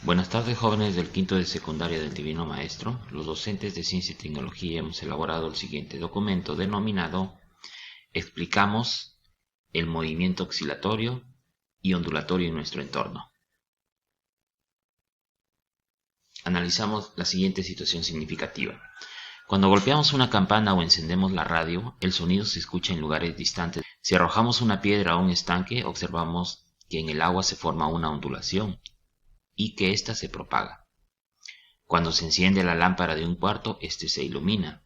Buenas tardes, jóvenes del quinto de secundaria del Divino Maestro. Los docentes de Ciencia y Tecnología hemos elaborado el siguiente documento denominado Explicamos el movimiento oscilatorio y ondulatorio en nuestro entorno. Analizamos la siguiente situación significativa. Cuando golpeamos una campana o encendemos la radio, el sonido se escucha en lugares distantes. Si arrojamos una piedra a un estanque, observamos que en el agua se forma una ondulación y que ésta se propaga. Cuando se enciende la lámpara de un cuarto, éste se ilumina.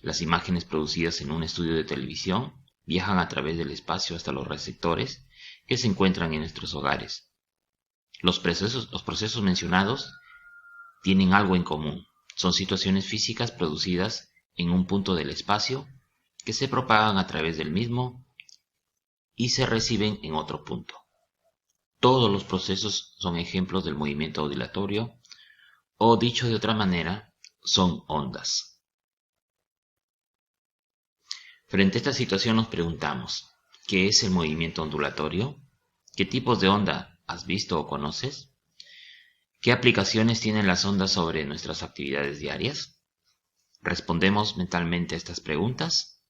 Las imágenes producidas en un estudio de televisión viajan a través del espacio hasta los receptores que se encuentran en nuestros hogares. Los procesos mencionados tienen algo en común. Son situaciones físicas producidas en un punto del espacio que se propagan a través del mismo y se reciben en otro punto. Todos los procesos son ejemplos del movimiento ondulatorio, o dicho de otra manera, son ondas. Frente a esta situación nos preguntamos, ¿qué es el movimiento ondulatorio? ¿Qué tipos de onda has visto o conoces? ¿Qué aplicaciones tienen las ondas sobre nuestras actividades diarias? ¿Respondemos mentalmente a estas preguntas?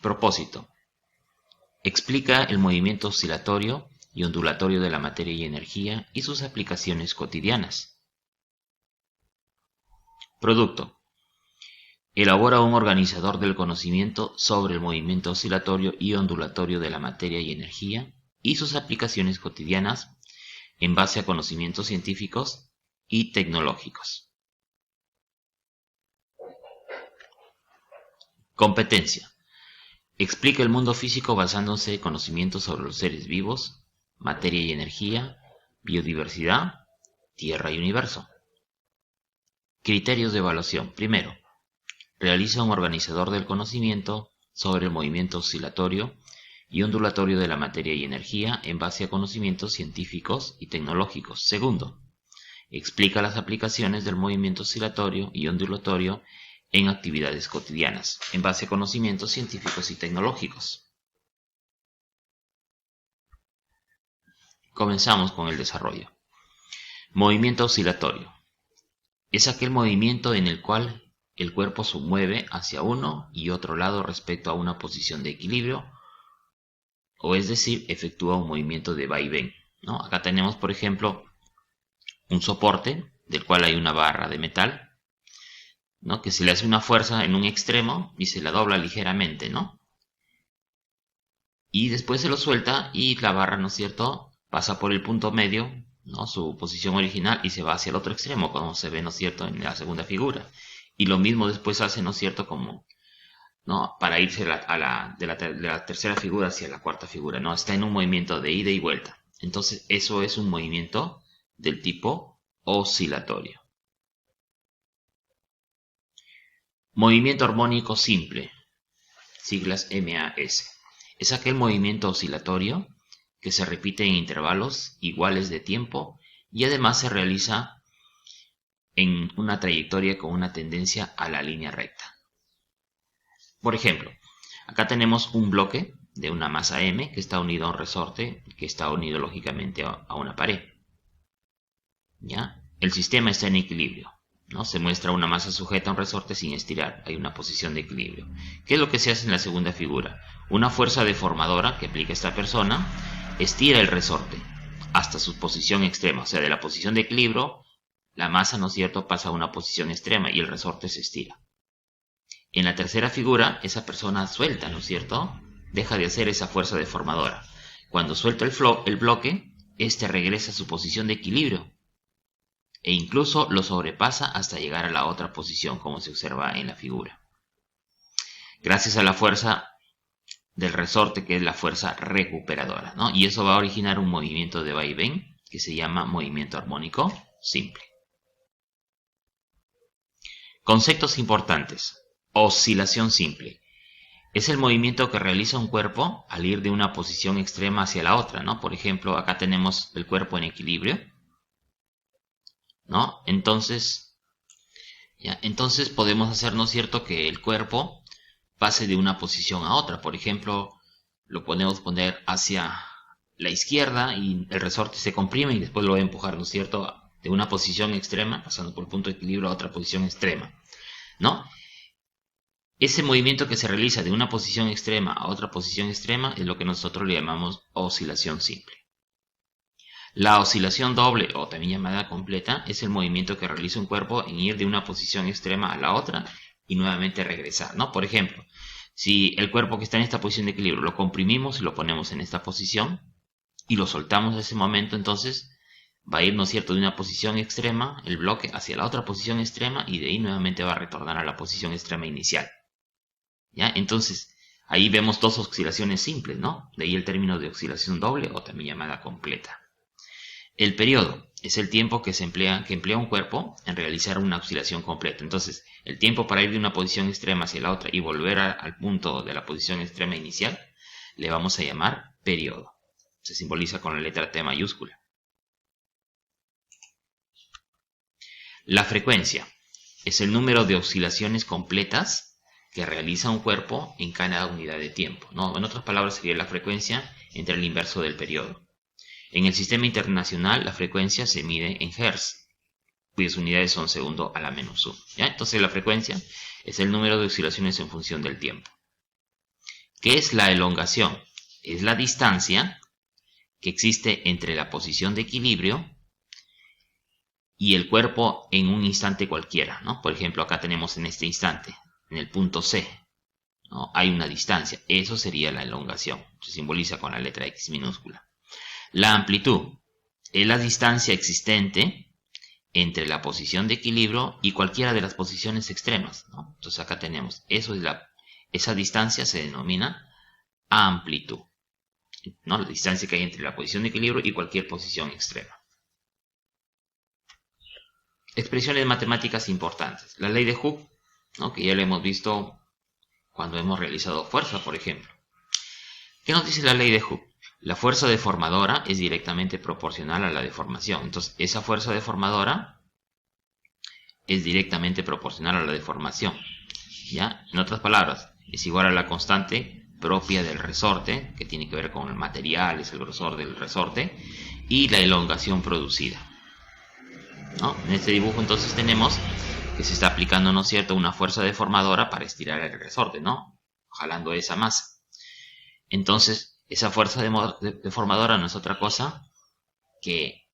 Propósito. Explica el movimiento oscilatorio y ondulatorio de la materia y energía y sus aplicaciones cotidianas. Producto. Elabora un organizador del conocimiento sobre el movimiento oscilatorio y ondulatorio de la materia y energía y sus aplicaciones cotidianas en base a conocimientos científicos y tecnológicos. Competencia. Explica el mundo físico basándose en conocimientos sobre los seres vivos, materia y energía, biodiversidad, tierra y universo. Criterios de evaluación. Primero, realiza un organizador del conocimiento sobre el movimiento oscilatorio y ondulatorio de la materia y energía en base a conocimientos científicos y tecnológicos. Segundo, explica las aplicaciones del movimiento oscilatorio y ondulatorio en actividades cotidianas, en base a conocimientos científicos y tecnológicos. Comenzamos con el desarrollo. Movimiento oscilatorio. Es aquel movimiento en el cual el cuerpo se mueve hacia uno y otro lado respecto a una posición de equilibrio, o es decir, efectúa un movimiento de vaivén, ¿no? Acá tenemos, por ejemplo, un soporte del cual hay una barra de metal, ¿no? Que se le hace una fuerza en un extremo y se la dobla ligeramente, ¿no? Y después se lo suelta y la barra, ¿no es cierto?, pasa por el punto medio, ¿no?, su posición original, y se va hacia el otro extremo, como se ve, ¿no es cierto?, en la segunda figura. Y lo mismo después hace, ¿no es cierto?, como, ¿no?, para irse de la tercera figura hacia la cuarta figura, ¿no? Está en un movimiento de ida y vuelta. Entonces, eso es un movimiento del tipo oscilatorio. Movimiento armónico simple, siglas MAS. Es aquel movimiento oscilatorio que se repite en intervalos iguales de tiempo y además se realiza en una trayectoria con una tendencia a la línea recta. Por ejemplo, acá tenemos un bloque de una masa M que está unido a un resorte que está unido lógicamente a una pared. ¿Ya? El sistema está en equilibrio, ¿no? Se muestra una masa sujeta a un resorte sin estirar, hay una posición de equilibrio. ¿Qué es lo que se hace en la segunda figura? Una fuerza deformadora que aplica esta persona estira el resorte hasta su posición extrema, o sea, de la posición de equilibrio, la masa, ¿no es cierto?, pasa a una posición extrema y el resorte se estira. En la tercera figura, esa persona suelta, ¿no es cierto?, deja de hacer esa fuerza deformadora. Cuando suelta el bloque, este regresa a su posición de equilibrio e incluso lo sobrepasa hasta llegar a la otra posición, como se observa en la figura. Gracias a la fuerza del resorte, que es la fuerza recuperadora, ¿no? Y eso va a originar un movimiento de vaivén que se llama movimiento armónico simple. Conceptos importantes. Oscilación simple. Es el movimiento que realiza un cuerpo al ir de una posición extrema hacia la otra, ¿no? Por ejemplo, acá tenemos el cuerpo en equilibrio, ¿no? Entonces podemos hacer, ¿no es cierto?, que el cuerpo pase de una posición a otra. Por ejemplo, lo podemos poner hacia la izquierda y el resorte se comprime y después lo va a empujar, ¿no es cierto?, de una posición extrema, pasando por el punto de equilibrio a otra posición extrema, ¿no? Ese movimiento que se realiza de una posición extrema a otra posición extrema es lo que nosotros le llamamos oscilación simple. La oscilación doble, o también llamada completa, es el movimiento que realiza un cuerpo en ir de una posición extrema a la otra y nuevamente regresar, ¿no? Por ejemplo, si el cuerpo que está en esta posición de equilibrio lo comprimimos y lo ponemos en esta posición y lo soltamos en ese momento, entonces va a ir, ¿no es cierto?, de una posición extrema, el bloque, hacia la otra posición extrema y de ahí nuevamente va a retornar a la posición extrema inicial. ¿Ya? Entonces, ahí vemos dos oscilaciones simples, ¿no? De ahí el término de oscilación doble o también llamada completa. El periodo es el tiempo que emplea un cuerpo en realizar una oscilación completa. Entonces, el tiempo para ir de una posición extrema hacia la otra y volver al punto de la posición extrema inicial, le vamos a llamar periodo. Se simboliza con la letra T mayúscula. La frecuencia es el número de oscilaciones completas que realiza un cuerpo en cada unidad de tiempo, ¿no? En otras palabras, sería la frecuencia entre el inverso del periodo. En el sistema internacional, la frecuencia se mide en Hz, cuyas unidades son segundo a la menos 1. ¿Ya? Entonces, la frecuencia es el número de oscilaciones en función del tiempo. ¿Qué es la elongación? Es la distancia que existe entre la posición de equilibrio y el cuerpo en un instante cualquiera, ¿no? Por ejemplo, acá tenemos en este instante, en el punto C, ¿no? Hay una distancia. Eso sería la elongación. Se simboliza con la letra X minúscula. La amplitud es la distancia existente entre la posición de equilibrio y cualquiera de las posiciones extremas, ¿no? Entonces acá tenemos, esa distancia se denomina amplitud, ¿no? La distancia que hay entre la posición de equilibrio y cualquier posición extrema. Expresiones matemáticas importantes. La ley de Hooke, ¿no?, que ya la hemos visto cuando hemos realizado fuerza, por ejemplo. ¿Qué nos dice la ley de Hooke? La fuerza deformadora es directamente proporcional a la deformación. Entonces, esa fuerza deformadora es directamente proporcional a la deformación. ¿Ya? En otras palabras, es igual a la constante propia del resorte, que tiene que ver con el material, es el grosor del resorte, y la elongación producida, ¿no? En este dibujo entonces tenemos que se está aplicando, ¿no es cierto?, una fuerza deformadora para estirar el resorte, ¿no?, jalando esa masa. Entonces, esa fuerza deformadora no es otra cosa que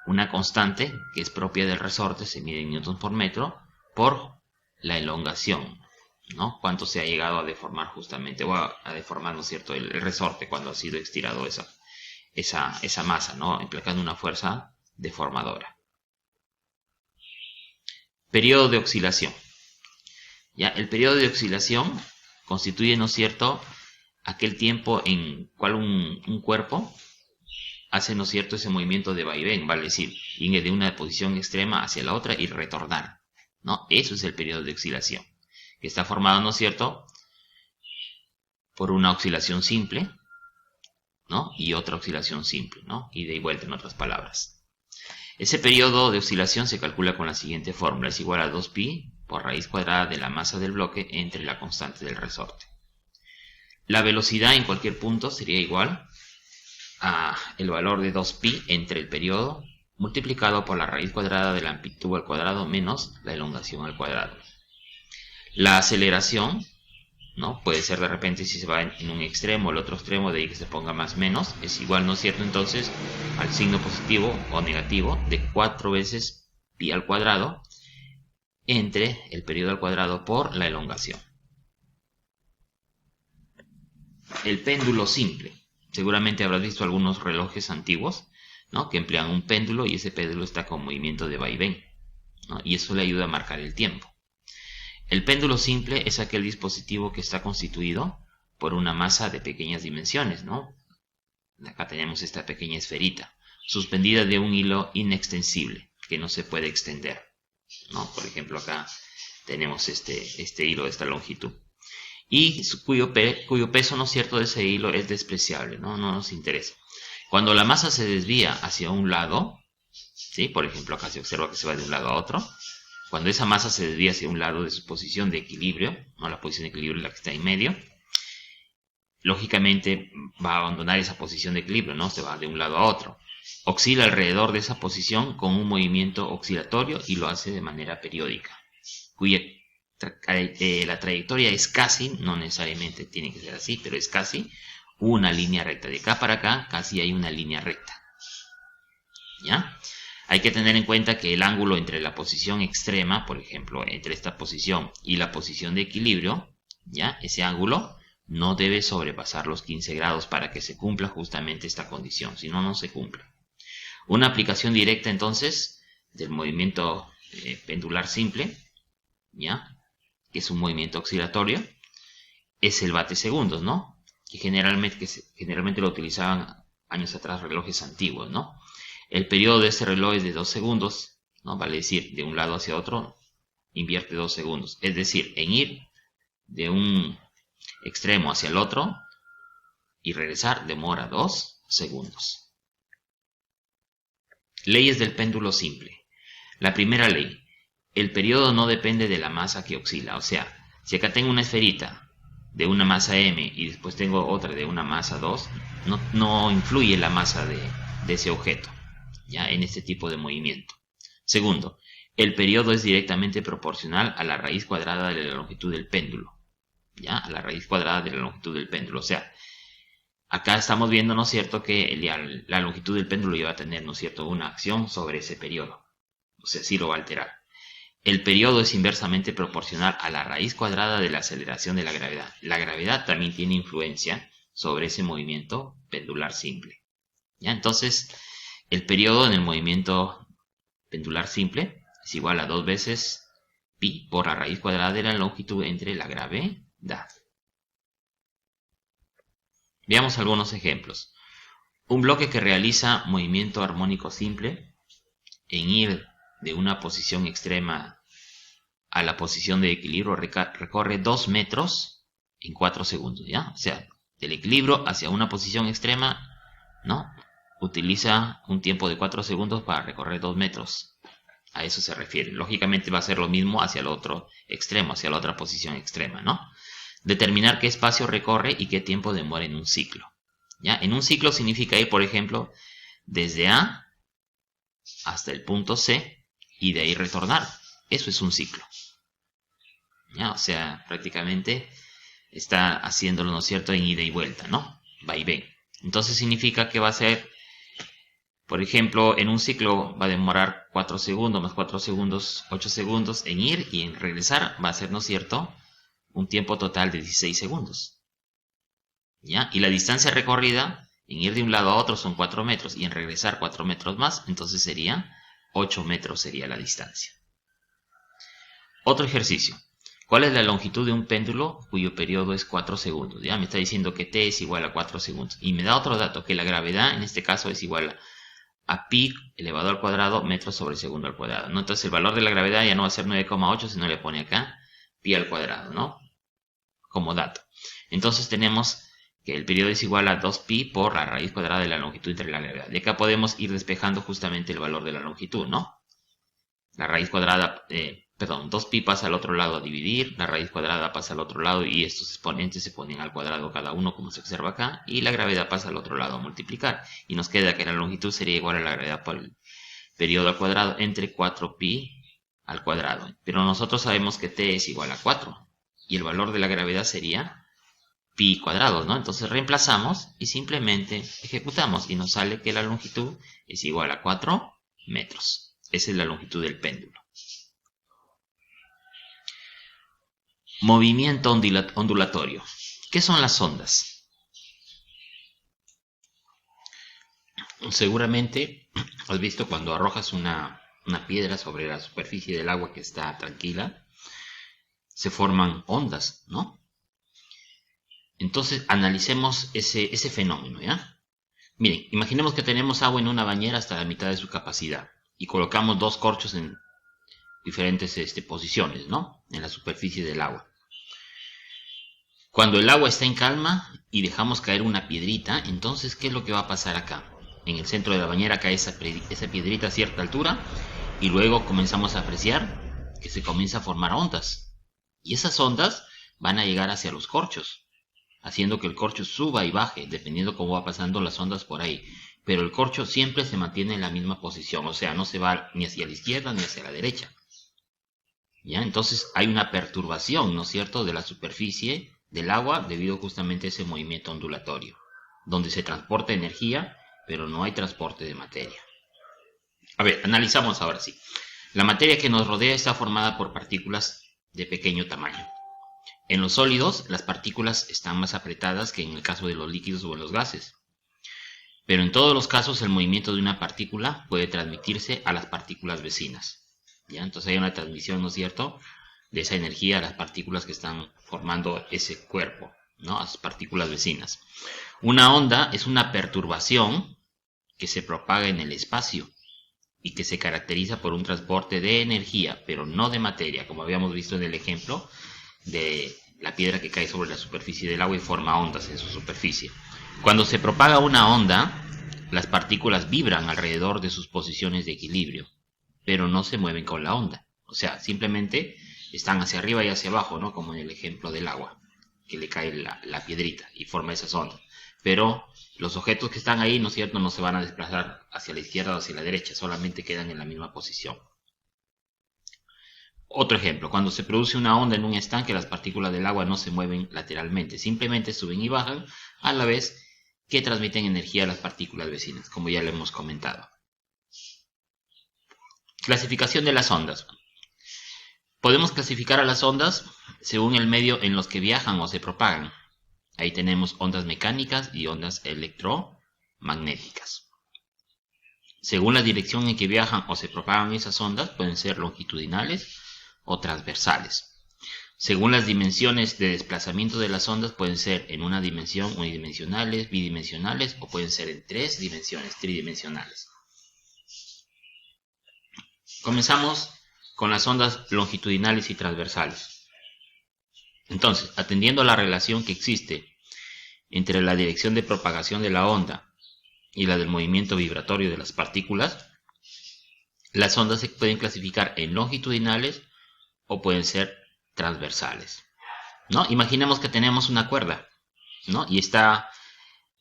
una constante que es propia del resorte, se mide en newtons por metro, por la elongación, ¿no? Cuánto se ha llegado a deformar justamente, o a deformar, ¿no es cierto?, el resorte cuando ha sido estirado esa masa, ¿no?, implicando una fuerza deformadora. Periodo de oscilación. ¿Ya? El periodo de oscilación constituye, ¿no es cierto?, aquel tiempo en cual un cuerpo hace, ¿no es cierto?, ese movimiento de vaivén, vale decir, viene de una posición extrema hacia la otra y retornar, ¿no? Eso es el periodo de oscilación, que está formado, ¿no es cierto?, por una oscilación simple, ¿no?, y otra oscilación simple, ¿no?, ida y vuelta, en otras palabras. Ese periodo de oscilación se calcula con la siguiente fórmula: es igual a 2pi por raíz cuadrada de la masa del bloque entre la constante del resorte. La velocidad en cualquier punto sería igual a el valor de 2pi entre el periodo multiplicado por la raíz cuadrada de la amplitud al cuadrado menos la elongación al cuadrado. La aceleración, ¿no?, puede ser de repente, si se va en un extremo o el otro extremo, de ahí que se ponga más menos, es igual, ¿no es cierto?, entonces al signo positivo o negativo de 4 veces pi al cuadrado entre el periodo al cuadrado por la elongación. El péndulo simple. Seguramente habrás visto algunos relojes antiguos, ¿no?, que emplean un péndulo y ese péndulo está con movimiento de vaivén, ¿no?, y eso le ayuda a marcar el tiempo. El péndulo simple es aquel dispositivo que está constituido por una masa de pequeñas dimensiones, ¿no? Acá tenemos esta pequeña esferita, suspendida de un hilo inextensible, que no se puede extender, ¿no? Por ejemplo, acá tenemos este hilo de esta longitud. Y cuyo peso, ¿no es cierto?, de ese hilo es despreciable, ¿no? No nos interesa. Cuando la masa se desvía hacia un lado, ¿sí?, por ejemplo, acá se observa que se va de un lado a otro. Cuando esa masa se desvía hacia un lado de su posición de equilibrio, ¿no?, la posición de equilibrio es la que está en medio, lógicamente va a abandonar esa posición de equilibrio, ¿no? Se va de un lado a otro. Oscila alrededor de esa posición con un movimiento oscilatorio y lo hace de manera periódica, cuya la trayectoria es casi, no necesariamente tiene que ser así, pero es casi una línea recta. De acá para acá casi hay una línea recta. ¿Ya? Hay que tener en cuenta que el ángulo entre la posición extrema, por ejemplo, entre esta posición y la posición de equilibrio, ¿ya? Ese ángulo no debe sobrepasar los 15 grados para que se cumpla justamente esta condición, si no, no se cumple. Una aplicación directa entonces del movimiento pendular simple, ¿ya? Que es un movimiento oscilatorio, es el vate-segundos, ¿no? Que generalmente lo utilizaban años atrás relojes antiguos, ¿no? El periodo de este reloj es de 2 segundos, ¿no? Vale decir, de un lado hacia otro, invierte 2 segundos. Es decir, en ir de un extremo hacia el otro y regresar demora 2 segundos. Leyes del péndulo simple. La primera ley. El periodo no depende de la masa que oscila. O sea, si acá tengo una esferita de una masa m y después tengo otra de una masa 2, no influye la masa de ese objeto, ¿ya? En este tipo de movimiento. Segundo, el periodo es directamente proporcional a la raíz cuadrada de la longitud del péndulo, ¿ya? A la raíz cuadrada de la longitud del péndulo. O sea, acá estamos viendo, ¿no es cierto?, que la longitud del péndulo iba a tener, ¿no es cierto?, una acción sobre ese periodo. O sea, sí lo va a alterar. El periodo es inversamente proporcional a la raíz cuadrada de la aceleración de la gravedad. La gravedad también tiene influencia sobre ese movimiento pendular simple, ¿ya? Entonces, el periodo en el movimiento pendular simple es igual a 2 veces pi por la raíz cuadrada de la longitud entre la gravedad. Veamos algunos ejemplos. Un bloque que realiza movimiento armónico simple en ir de una posición extrema a la posición de equilibrio recorre 2 metros en 4 segundos, ¿ya? O sea, del equilibrio hacia una posición extrema, ¿no? Utiliza un tiempo de 4 segundos para recorrer 2 metros. A eso se refiere. Lógicamente va a ser lo mismo hacia el otro extremo, hacia la otra posición extrema, ¿no? Determinar qué espacio recorre y qué tiempo demora en un ciclo, ¿ya? En un ciclo significa ir, por ejemplo, desde A hasta el punto C y de ahí retornar. Eso es un ciclo, ¿ya? O sea, prácticamente está haciéndolo, ¿no es cierto?, en ida y vuelta, ¿no? Va y ven. Entonces significa que va a ser, por ejemplo, en un ciclo va a demorar 4 segundos más 4 segundos, 8 segundos en ir, y en regresar va a ser, ¿no es cierto?, un tiempo total de 16 segundos. ¿Ya? Y la distancia recorrida en ir de un lado a otro son 4 metros y en regresar 4 metros más, entonces sería 8 metros sería la distancia. Otro ejercicio. ¿Cuál es la longitud de un péndulo cuyo periodo es 4 segundos? Ya me está diciendo que t es igual a 4 segundos. Y me da otro dato, que la gravedad en este caso es igual a pi elevado al cuadrado metros sobre segundo al cuadrado, ¿no? Entonces el valor de la gravedad ya no va a ser 9,8, sino le pone acá pi al cuadrado, ¿no? Como dato. Entonces tenemos que el periodo es igual a 2pi por la raíz cuadrada de la longitud entre la gravedad. De acá podemos ir despejando justamente el valor de la longitud, ¿no? La raíz cuadrada, 2pi pasa al otro lado a dividir, la raíz cuadrada pasa al otro lado y estos exponentes se ponen al cuadrado cada uno, como se observa acá, y la gravedad pasa al otro lado a multiplicar. Y nos queda que la longitud sería igual a la gravedad por el periodo al cuadrado entre 4pi al cuadrado. Pero nosotros sabemos que t es igual a 4 y el valor de la gravedad sería pi cuadrado, ¿no? Entonces reemplazamos y simplemente ejecutamos y nos sale que la longitud es igual a 4 metros. Esa es la longitud del péndulo. Movimiento ondulatorio. ¿Qué son las ondas? Seguramente has visto cuando arrojas una piedra sobre la superficie del agua que está tranquila, se forman ondas, ¿no? Entonces analicemos ese fenómeno, ¿ya? Miren, imaginemos que tenemos agua en una bañera hasta la mitad de su capacidad y colocamos 2 corchos en diferentes posiciones, ¿no? En la superficie del agua. Cuando el agua está en calma y dejamos caer una piedrita, entonces, ¿qué es lo que va a pasar acá? En el centro de la bañera cae esa piedrita a cierta altura y luego comenzamos a apreciar que se comienza a formar ondas. Y esas ondas van a llegar hacia los corchos. haciendo que el corcho suba y baje, dependiendo cómo va pasando las ondas por ahí. Pero el corcho siempre se mantiene en la misma posición, o sea, no se va ni hacia la izquierda ni hacia la derecha. ¿Ya? Entonces hay una perturbación, ¿no es cierto?, de la superficie del agua debido justamente a ese movimiento ondulatorio, donde se transporta energía, pero no hay transporte de materia. A ver, analizamos ahora sí. La materia que nos rodea está formada por partículas de pequeño tamaño. En los sólidos, las partículas están más apretadas que en el caso de los líquidos o en los gases. Pero en todos los casos, el movimiento de una partícula puede transmitirse a las partículas vecinas. ¿Ya? Entonces hay una transmisión, ¿no es cierto?, de esa energía a las partículas que están formando ese cuerpo, ¿no?, a sus partículas vecinas. Una onda es una perturbación que se propaga en el espacio y que se caracteriza por un transporte de energía, pero no de materia, como habíamos visto en el ejemplo de la piedra que cae sobre la superficie del agua y forma ondas en su superficie. Cuando se propaga una onda, las partículas vibran alrededor de sus posiciones de equilibrio, pero no se mueven con la onda. O sea, simplemente están hacia arriba y hacia abajo, ¿no?, como en el ejemplo del agua, que le cae la piedrita y forma esas ondas. Pero los objetos que están ahí, ¿no es cierto?, no se van a desplazar hacia la izquierda o hacia la derecha, solamente quedan en la misma posición. Otro ejemplo, cuando se produce una onda en un estanque, las partículas del agua no se mueven lateralmente, simplemente suben y bajan a la vez que transmiten energía a las partículas vecinas, como ya lo hemos comentado. Clasificación de las ondas. Podemos clasificar a las ondas según el medio en los que viajan o se propagan. Ahí tenemos ondas mecánicas y ondas electromagnéticas. Según la dirección en que viajan o se propagan esas ondas, pueden ser longitudinales o transversales. Según las dimensiones de desplazamiento de las ondas, pueden ser en una dimensión unidimensionales, bidimensionales o pueden ser en 3 dimensiones, tridimensionales. Comenzamos con las ondas longitudinales y transversales. Entonces, atendiendo a la relación que existe entre la dirección de propagación de la onda y la del movimiento vibratorio de las partículas, las ondas se pueden clasificar en longitudinales o pueden ser transversales, ¿no? Imaginemos que tenemos una cuerda, ¿no?, y está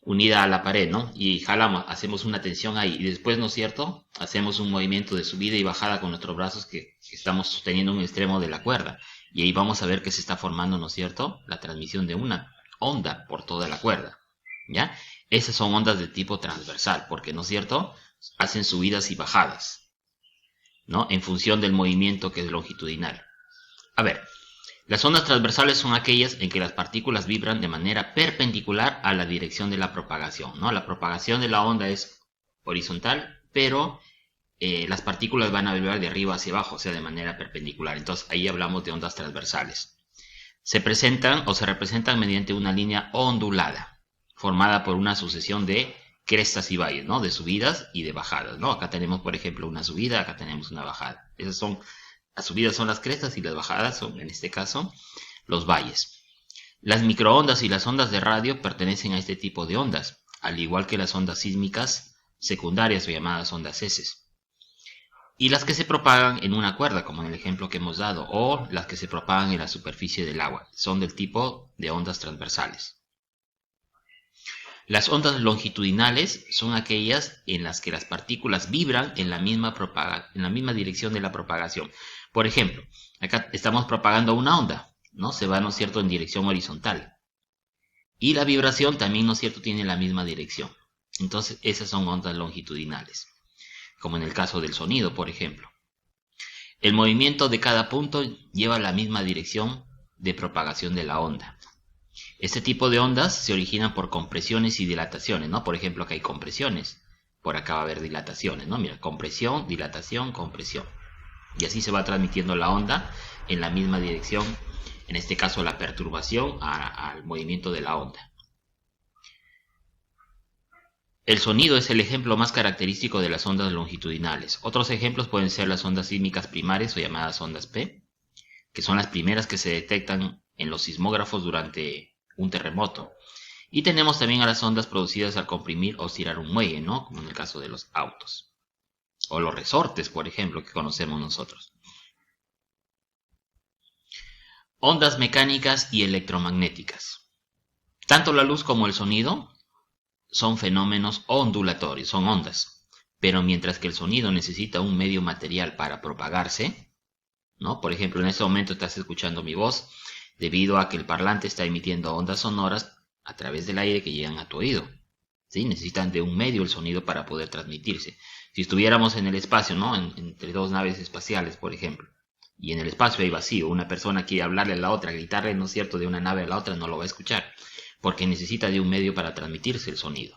unida a la pared, ¿no?, y jalamos, hacemos una tensión ahí y después, ¿no es cierto?, hacemos un movimiento de subida y bajada con nuestros brazos que estamos sosteniendo un extremo de la cuerda y ahí vamos a ver que se está formando, ¿no es cierto?, la transmisión de una onda por toda la cuerda, ¿ya? Esas son ondas de tipo transversal porque, ¿no es cierto?, hacen subidas y bajadas, ¿no?, en función del movimiento que es longitudinal. A ver, las ondas transversales son aquellas en que las partículas vibran de manera perpendicular a la dirección de la propagación, ¿no? La propagación de la onda es horizontal, pero las partículas van a vibrar de arriba hacia abajo, o sea, de manera perpendicular. Entonces, ahí hablamos de ondas transversales. Se presentan o se representan mediante una línea ondulada, formada por una sucesión de crestas y valles, ¿no?, de subidas y de bajadas, ¿no? Acá tenemos, por ejemplo, una subida, acá tenemos una bajada. Las subidas son las crestas y las bajadas son, en este caso, los valles. Las microondas y las ondas de radio pertenecen a este tipo de ondas, al igual que las ondas sísmicas secundarias o llamadas ondas S. Y las que se propagan en una cuerda, como en el ejemplo que hemos dado, o las que se propagan en la superficie del agua, son del tipo de ondas transversales. Las ondas longitudinales son aquellas en las que las partículas vibran en la misma dirección de la propagación. Por ejemplo, acá estamos propagando una onda, ¿no? Se va, ¿no es cierto?, en dirección horizontal. Y la vibración también, ¿no es cierto?, tiene la misma dirección. Entonces, esas son ondas longitudinales, como en el caso del sonido, por ejemplo. El movimiento de cada punto lleva la misma dirección de propagación de la onda. Este tipo de ondas se originan por compresiones y dilataciones, ¿no? Por ejemplo, acá hay compresiones, por acá va a haber dilataciones, ¿no? Mira, compresión, dilatación, compresión. Y así se va transmitiendo la onda en la misma dirección, en este caso la perturbación al movimiento de la onda. El sonido es el ejemplo más característico de las ondas longitudinales. Otros ejemplos pueden ser las ondas sísmicas primarias o llamadas ondas P, que son las primeras que se detectan en los sismógrafos durante un terremoto. Y tenemos también a las ondas producidas al comprimir o estirar un muelle, ¿no?, como en el caso de los autos. O los resortes, por ejemplo, que conocemos nosotros. Ondas mecánicas y electromagnéticas. Tanto la luz como el sonido son fenómenos ondulatorios, son ondas. Pero mientras que el sonido necesita un medio material para propagarse, ¿no? Por ejemplo, en este momento estás escuchando mi voz debido a que el parlante está emitiendo ondas sonoras a través del aire que llegan a tu oído. ¿Sí? Necesitan de un medio el sonido para poder transmitirse. Si estuviéramos en el espacio, ¿no? Entre dos naves espaciales, por ejemplo, y en el espacio hay vacío, una persona quiere hablarle a la otra, gritarle, ¿no es cierto?, de una nave a la otra, no lo va a escuchar, porque necesita de un medio para transmitirse el sonido.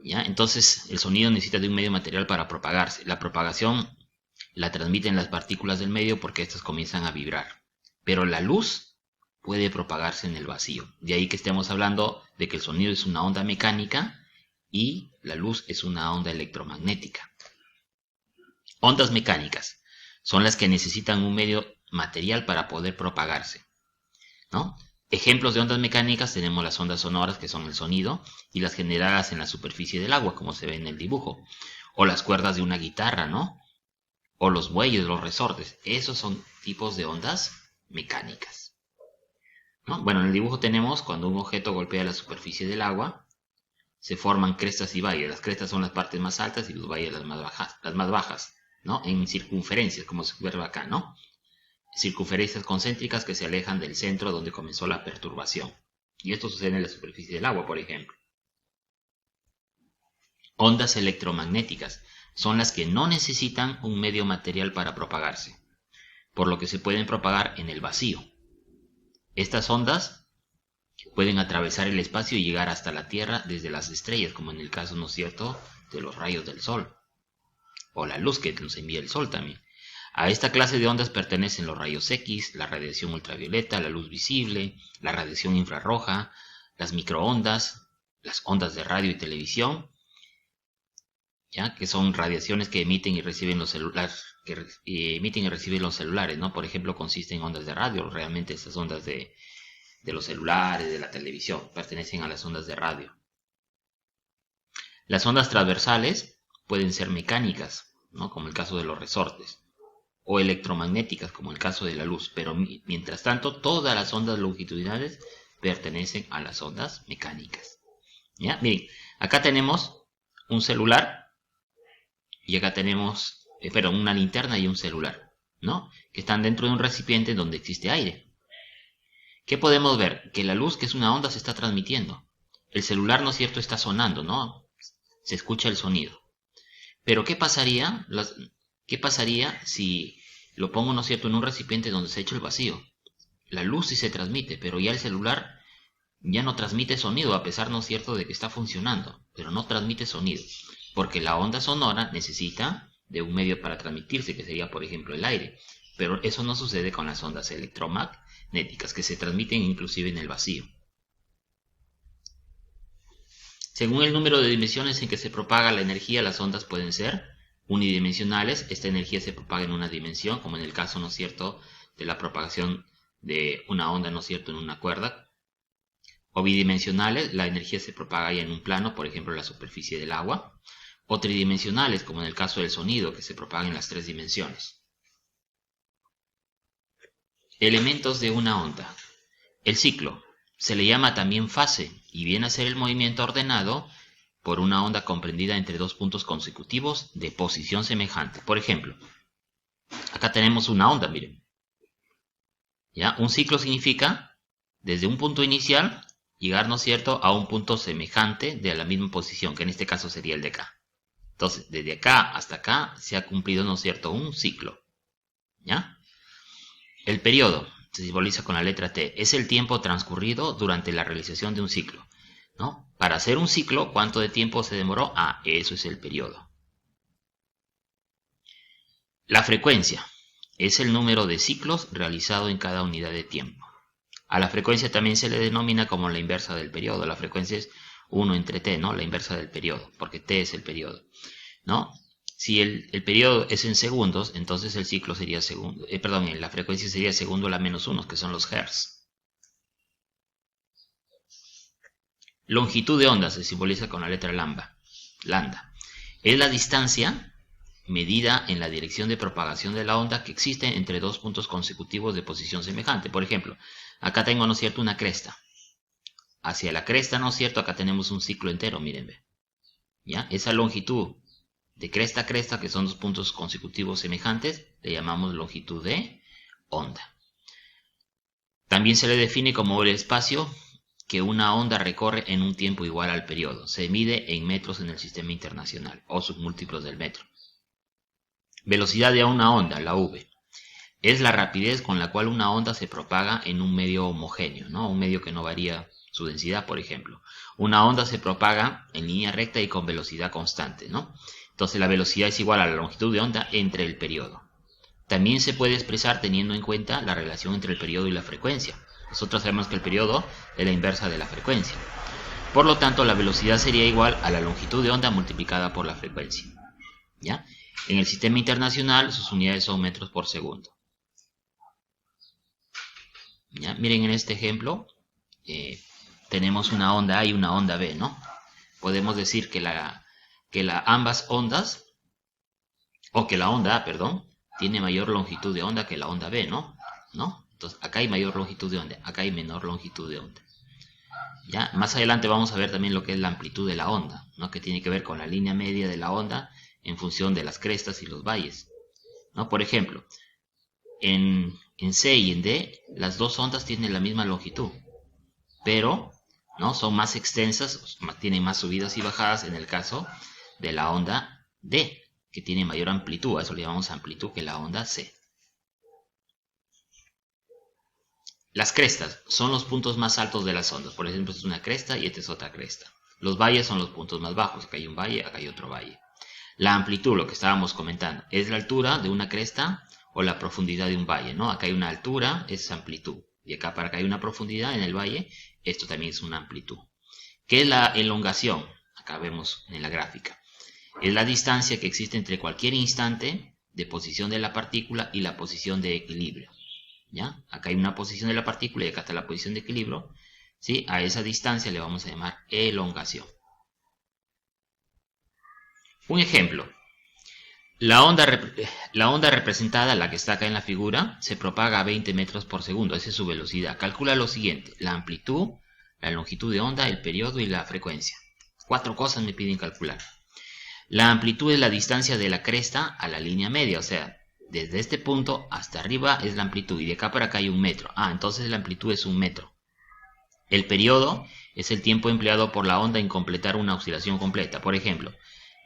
¿Ya? Entonces, el sonido necesita de un medio material para propagarse. La propagación la transmiten las partículas del medio porque éstas comienzan a vibrar. Pero la luz puede propagarse en el vacío. De ahí que estemos hablando de que el sonido es una onda mecánica y la luz es una onda electromagnética. Ondas mecánicas son las que necesitan un medio material para poder propagarse, ¿no? Ejemplos de ondas mecánicas tenemos las ondas sonoras, que son el sonido, y las generadas en la superficie del agua, como se ve en el dibujo, o las cuerdas de una guitarra, ¿no? O los bueyes, los resortes. Esos son tipos de ondas mecánicas, ¿no? Bueno, en el dibujo tenemos cuando un objeto golpea la superficie del agua, se forman crestas y valles. Las crestas son las partes más altas y los valles las más bajas, ¿no? En circunferencias, como se observa acá, ¿no? Circunferencias concéntricas que se alejan del centro donde comenzó la perturbación. Y esto sucede en la superficie del agua, por ejemplo. Ondas electromagnéticas son las que no necesitan un medio material para propagarse, por lo que se pueden propagar en el vacío. Estas ondas pueden atravesar el espacio y llegar hasta la Tierra desde las estrellas, como en el caso, ¿no es cierto?, de los rayos del Sol, o la luz que nos envía el Sol también. A esta clase de ondas pertenecen los rayos X, la radiación ultravioleta, la luz visible, la radiación infrarroja, las microondas, las ondas de radio y televisión, ¿ya? Que son radiaciones que emiten y reciben los celulares, ¿no? Por ejemplo, consisten en ondas de radio. Realmente estas ondas de los celulares, de la televisión, pertenecen a las ondas de radio. Las ondas transversales pueden ser mecánicas, ¿no? Como el caso de los resortes, o electromagnéticas, como el caso de la luz, pero mientras tanto todas las ondas longitudinales pertenecen a las ondas mecánicas. ¿Ya? Miren, acá tenemos un celular y acá tenemos, una linterna y un celular, ¿no? Que están dentro de un recipiente donde existe aire. ¿Qué podemos ver? Que la luz, que es una onda, se está transmitiendo. El celular, ¿no es cierto?, está sonando, ¿no? Se escucha el sonido. Pero ¿qué pasaría si lo pongo, ¿no es cierto?, en un recipiente donde se ha hecho el vacío? La luz sí se transmite, pero ya el celular ya no transmite sonido, a pesar, ¿no es cierto?, de que está funcionando, pero no transmite sonido, porque la onda sonora necesita de un medio para transmitirse, que sería, por ejemplo, el aire. Pero eso no sucede con las ondas electromagnéticas, que se transmiten inclusive en el vacío. Según el número de dimensiones en que se propaga la energía, las ondas pueden ser unidimensionales. Esta energía se propaga en una dimensión, como en el caso, ¿no es cierto?, de la propagación de una onda, ¿no es cierto?, en una cuerda. O bidimensionales, la energía se propaga ya en un plano, por ejemplo, en la superficie del agua. O tridimensionales, como en el caso del sonido, que se propaga en las 3 dimensiones. Elementos de una onda. El ciclo se le llama también fase y viene a ser el movimiento ordenado por una onda comprendida entre 2 puntos consecutivos de posición semejante. Por ejemplo, acá tenemos una onda, miren. ¿Ya? Un ciclo significa desde un punto inicial llegar, ¿no es cierto?, a un punto semejante de la misma posición, que en este caso sería el de acá. Entonces, desde acá hasta acá se ha cumplido, ¿no es cierto?, un ciclo. ¿Ya? El periodo se simboliza con la letra T. Es el tiempo transcurrido durante la realización de un ciclo, ¿no? Para hacer un ciclo, ¿cuánto de tiempo se demoró? Eso es el periodo. La frecuencia es el número de ciclos realizado en cada unidad de tiempo. A la frecuencia también se le denomina como la inversa del periodo. La frecuencia es 1 entre T, ¿no? La inversa del periodo, porque T es el periodo, ¿no? Si el periodo es en segundos, entonces el ciclo sería segundo. La frecuencia sería segundo a la menos 1, que son los hertz. Longitud de onda se simboliza con la letra lambda. Es la distancia medida en la dirección de propagación de la onda que existe entre 2 puntos consecutivos de posición semejante. Por ejemplo, acá tengo, ¿no es cierto?, una cresta. hacia la cresta, ¿no es cierto? Acá tenemos un ciclo entero, miren, ve. ¿Ya? Esa longitud de cresta a cresta, que son dos puntos consecutivos semejantes, le llamamos longitud de onda. También se le define como el espacio que una onda recorre en un tiempo igual al periodo. Se mide en metros en el sistema internacional, o submúltiplos del metro. Velocidad de una onda, la v. Es la rapidez con la cual una onda se propaga en un medio homogéneo, ¿no? Un medio que no varía su densidad, por ejemplo. Una onda se propaga en línea recta y con velocidad constante, ¿no? Entonces la velocidad es igual a la longitud de onda entre el periodo. También se puede expresar teniendo en cuenta la relación entre el periodo y la frecuencia. Nosotros sabemos que el periodo es la inversa de la frecuencia. Por lo tanto, la velocidad sería igual a la longitud de onda multiplicada por la frecuencia. ¿Ya? En el sistema internacional, sus unidades son metros por segundo. ¿Ya? Miren en este ejemplo, tenemos una onda A y una onda B, ¿no? Podemos decir que ambas ondas, o que la onda A, perdón, tiene mayor longitud de onda que la onda B, ¿no? Entonces, acá hay mayor longitud de onda, acá hay menor longitud de onda. ¿Ya? Más adelante vamos a ver también lo que es la amplitud de la onda, ¿no? Que tiene que ver con la línea media de la onda en función de las crestas y los valles, ¿no? Por ejemplo, en C y en D, las dos ondas tienen la misma longitud, pero ¿no? Son más extensas, tienen más subidas y bajadas en el caso de la onda D, que tiene mayor amplitud, a eso le llamamos amplitud, que la onda C. Las crestas son los puntos más altos de las ondas. Por ejemplo, esta es una cresta y esta es otra cresta. Los valles son los puntos más bajos. Acá hay un valle, acá hay otro valle. La amplitud, lo que estábamos comentando, es la altura de una cresta o la profundidad de un valle, ¿no? Acá hay una altura, es amplitud. Y acá para acá hay una profundidad en el valle, esto también es una amplitud. ¿Qué es la elongación? Acá vemos en la gráfica. Es la distancia que existe entre cualquier instante de posición de la partícula y la posición de equilibrio. ¿Ya? Acá hay una posición de la partícula y acá está la posición de equilibrio, ¿sí? A esa distancia le vamos a llamar elongación. Un ejemplo. La onda representada, la que está acá en la figura, se propaga a 20 metros por segundo. Esa es su velocidad. Calcula lo siguiente. La amplitud, la longitud de onda, el periodo y la frecuencia. 4 cosas me piden calcular. La amplitud es la distancia de la cresta a la línea media, o sea, desde este punto hasta arriba es la amplitud y de acá para acá hay 1 metro. Entonces la amplitud es 1 metro. El periodo es el tiempo empleado por la onda en completar una oscilación completa. Por ejemplo,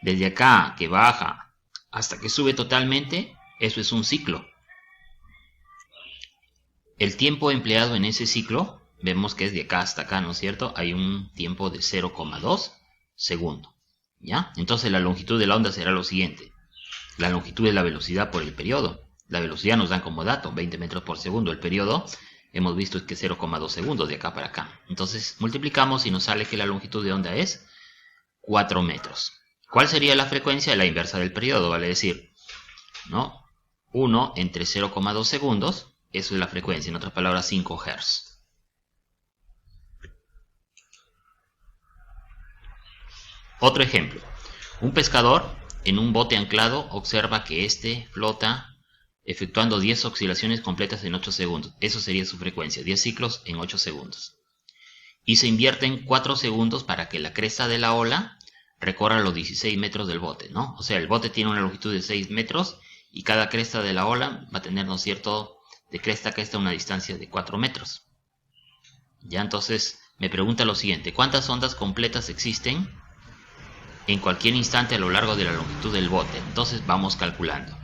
desde acá que baja hasta que sube totalmente, eso es un ciclo. El tiempo empleado en ese ciclo, vemos que es de acá hasta acá, ¿no es cierto? Hay un tiempo de 0,2 segundos. ¿Ya? Entonces la longitud de la onda será lo siguiente. La longitud es la velocidad por el periodo. La velocidad nos dan como dato, 20 metros por segundo. El periodo, hemos visto que es 0,2 segundos de acá para acá. Entonces multiplicamos y nos sale que la longitud de onda es 4 metros. ¿Cuál sería la frecuencia? La inversa del periodo, vale decir, ¿no? 1 entre 0,2 segundos, eso es la frecuencia, en otras palabras 5 Hz. Otro ejemplo. Un pescador en un bote anclado observa que éste flota efectuando 10 oscilaciones completas en 8 segundos. Eso sería su frecuencia, 10 ciclos en 8 segundos. Y se invierten 4 segundos para que la cresta de la ola recorra los 16 metros del bote, ¿no? O sea, el bote tiene una longitud de 6 metros y cada cresta de la ola va a tener, ¿no es cierto?, de cresta a cresta una distancia de 4 metros. Ya, entonces me pregunta lo siguiente, ¿cuántas ondas completas existen en cualquier instante a lo largo de la longitud del bote? Entonces vamos calculando.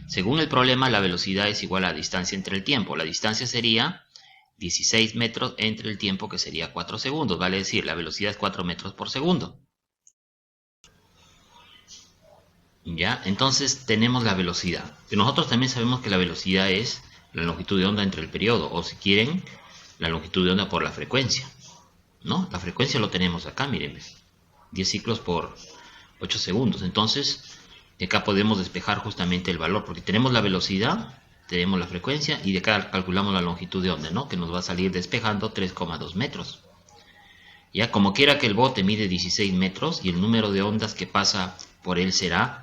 Según el problema, la velocidad es igual a la distancia entre el tiempo. La distancia sería 16 metros entre el tiempo, que sería 4 segundos. Vale decir, la velocidad es 4 metros por segundo. ¿Ya? Entonces tenemos la velocidad. Y nosotros también sabemos que la velocidad es la longitud de onda entre el periodo, o si quieren, la longitud de onda por la frecuencia, ¿no? La frecuencia lo tenemos acá, miren, 10 ciclos por 8 segundos. Entonces, de acá podemos despejar justamente el valor, porque tenemos la velocidad, tenemos la frecuencia, y de acá calculamos la longitud de onda, ¿no? Que nos va a salir despejando 3,2 metros. Ya, como quiera que el bote mide 16 metros, y el número de ondas que pasa por él será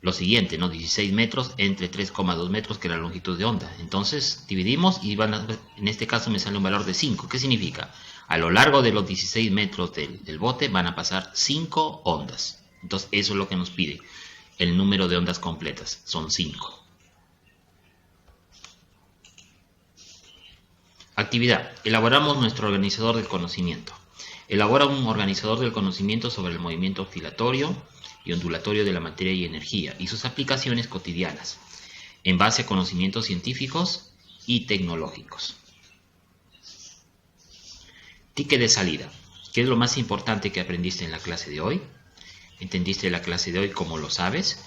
lo siguiente, ¿no? 16 metros entre 3,2 metros, que es la longitud de onda. Entonces, dividimos y en este caso me sale un valor de 5. ¿Qué significa? A lo largo de los 16 metros del bote van a pasar 5 ondas. Entonces eso es lo que nos pide. El número de ondas completas son 5. Actividad. Elaboramos nuestro organizador del conocimiento. Elabora un organizador del conocimiento sobre el movimiento oscilatorio y ondulatorio de la materia y energía y sus aplicaciones cotidianas, en base a conocimientos científicos y tecnológicos. Ticket de salida. ¿Qué es lo más importante que aprendiste en la clase de hoy? ¿Entendiste la clase de hoy como lo sabes?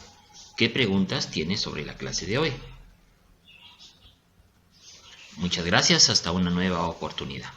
¿Qué preguntas tienes sobre la clase de hoy? Muchas gracias, hasta una nueva oportunidad.